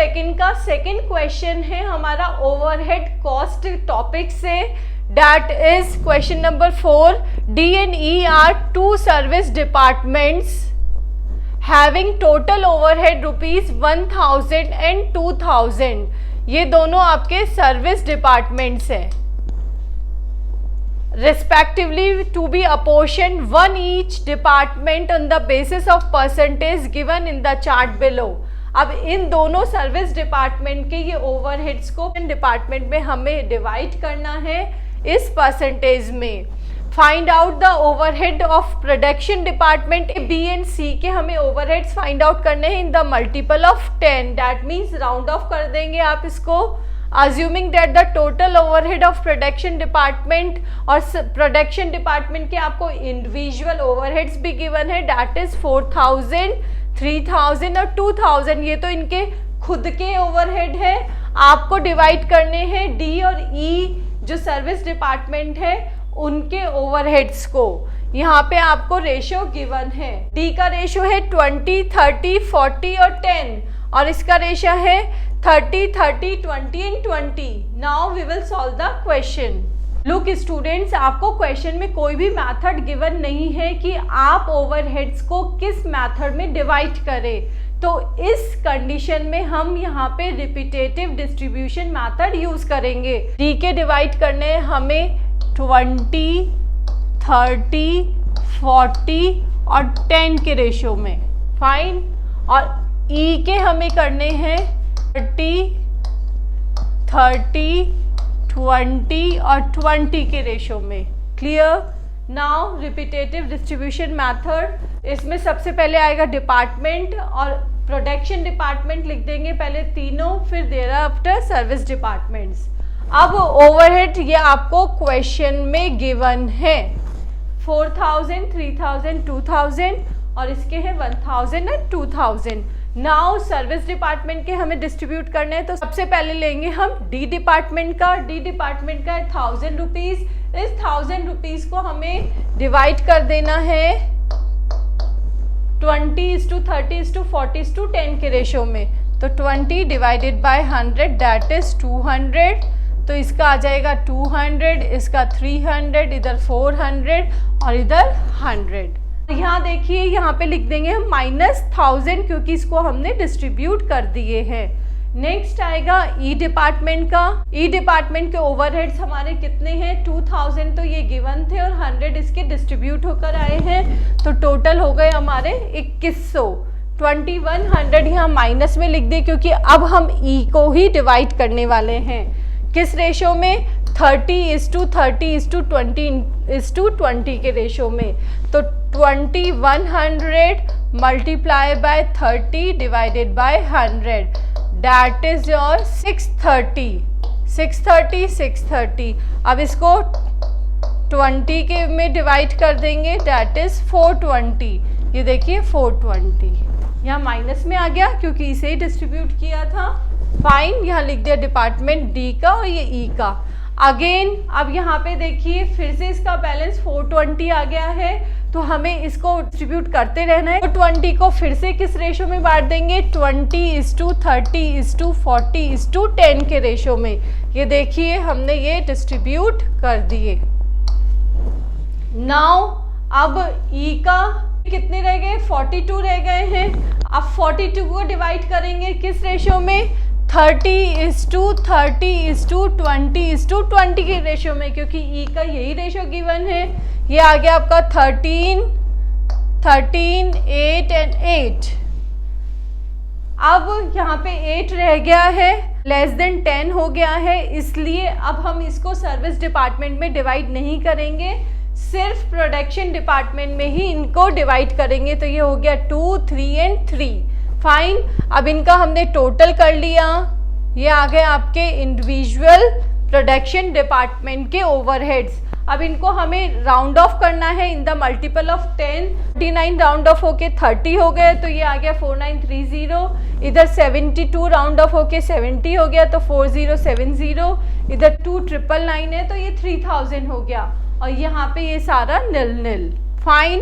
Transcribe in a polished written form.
Second का second question है हमारा ओवरहेड कॉस्ट टॉपिक से, that is question number 4. D&E are two service departments having total overhead ₹1000 and 2000. ये दोनों आपके सर्विस डिपार्टमेंट्स हैं, respectively to be apportioned one each department on the basis of percentage given in the chart below. अब इन दोनों service department के ये overheads को department में हमें डिवाइड करना है इस परसेंटेज में. Find out the overhead of production department B and C के हमें ओवरहेड्स फाइंड आउट करने हैं in the multiple of 10. That means round off कर देंगे आप इसको. Assuming that the total overhead of production department और production department के आपको individual overheads भी given है, that is 4000, 3000 और 2000. ये तो इनके खुद के overhead है. आपको डिवाइड करने हैं D और E जो सर्विस डिपार्टमेंट है उनके overheads को. यहाँ पे आपको रेशियो गिवन है. D का रेशियो है 20, 30, 40 और 10 और इसका रेशियो है 30, 30, 20 and 20. Now we will solve the question. Look students, आपको क्वेश्चन में कोई भी मेथड गिवन नहीं है कि आप ओवरहेड्स को किस मेथड में डिवाइड करें. तो इस कंडीशन में हम यहाँ पे रिपीटेटिव डिस्ट्रीब्यूशन मेथड यूज करेंगे. डी के डिवाइड करने हमें 20, 30, 40 और 10 के रेशियो में. फाइन. और ई के हमें करने हैं 30, 30, 20 और 20 के रेशियो में. Clear. Now repetitive distribution method, इसमें सबसे पहले आएगा डिपार्टमेंट और प्रोडक्शन डिपार्टमेंट लिख देंगे पहले तीनों, फिर देयर आफ्टर सर्विस डिपार्टमेंट्स. अब ओवरहेड ये आपको क्वेश्चन में गिवन है 4000, 3000, 2000 और इसके हैं 1000 और 2000. नाउ सर्विस डिपार्टमेंट के हमें डिस्ट्रीब्यूट करने हैं, तो सबसे पहले लेंगे हम डी डिपार्टमेंट का. डी डिपार्टमेंट का है 1000 रुपीज. इस 1000 रुपीज को हमें डिवाइड कर देना है 20:30:40:10 के रेशियो में. तो 20 डिवाइडेड बाय 100 दैट इज 200. तो इसका आ जाएगा 200, इसका 300, इधर 400 और इधर 100. यहाँ देखिए, यहाँ पे लिख देंगे हम -1000 क्योंकि इसको हमने डिस्ट्रीब्यूट कर दिए हैं. नेक्स्ट आएगा ई डिपार्टमेंट का. ई डिपार्टमेंट के ओवरहेड्स हमारे कितने हैं 2000 तो ये गिवन थे और 100 इसके डिस्ट्रीब्यूट होकर आए हैं, तो टोटल हो गए हमारे 2100. 2100 यहाँ माइनस में लिख दे क्योंकि अब हम ई को ही डिवाइड करने वाले हैं. किस रेशियो में 30:30:20:20 के रेशियो में. तो 2100 multiply by 30 divided by 100 that is your 630. अब इसको 20 के में डिवाइड कर देंगे दैट इज 420. ये देखिए 420 यहाँ माइनस में आ गया क्योंकि इसे ही डिस्ट्रीब्यूट किया था. फाइन. यहाँ लिख दिया डिपार्टमेंट डी का और ये ई का. अगेन अब यहाँ पे देखिए फिर से इसका बैलेंस 420 आ गया है, तो हमें इसको डिस्ट्रीब्यूट करते रहना है. 420 को फिर से किस रेशियो में बांट देंगे 20:30:40:10 के रेशियो में. ये देखिए हमने ये डिस्ट्रीब्यूट कर दिए. नाउ अब ई का कितने रह गए 42 रह गए हैं. अब 42 को डिवाइड करेंगे किस रेशियो में 30:30:20:20 के रेशियो में, क्योंकि ई का यही रेशियो गिवन है. ये आ गया आपका 13, 8 एंड 8. अब यहाँ पे 8 रह गया है, लेस देन 10 हो गया है, इसलिए अब हम इसको सर्विस डिपार्टमेंट में डिवाइड नहीं करेंगे, सिर्फ प्रोडक्शन डिपार्टमेंट में ही इनको डिवाइड करेंगे. तो ये हो गया 2, 3 एंड 3. फाइन. अब इनका हमने टोटल कर लिया. ये आ गए आपके इंडिविजुअल प्रोडक्शन डिपार्टमेंट के ओवरहेड्स. अब इनको हमें राउंड ऑफ करना है इन the multiple of 10. 49 round of होके 30 हो गए, तो ये आ गया 4930. इधर 72 राउंड ऑफ होके 70 हो गया, तो 4070. इधर 2999 है तो ये 3000 हो गया, और यहाँ पे ये सारा निल. फाइन.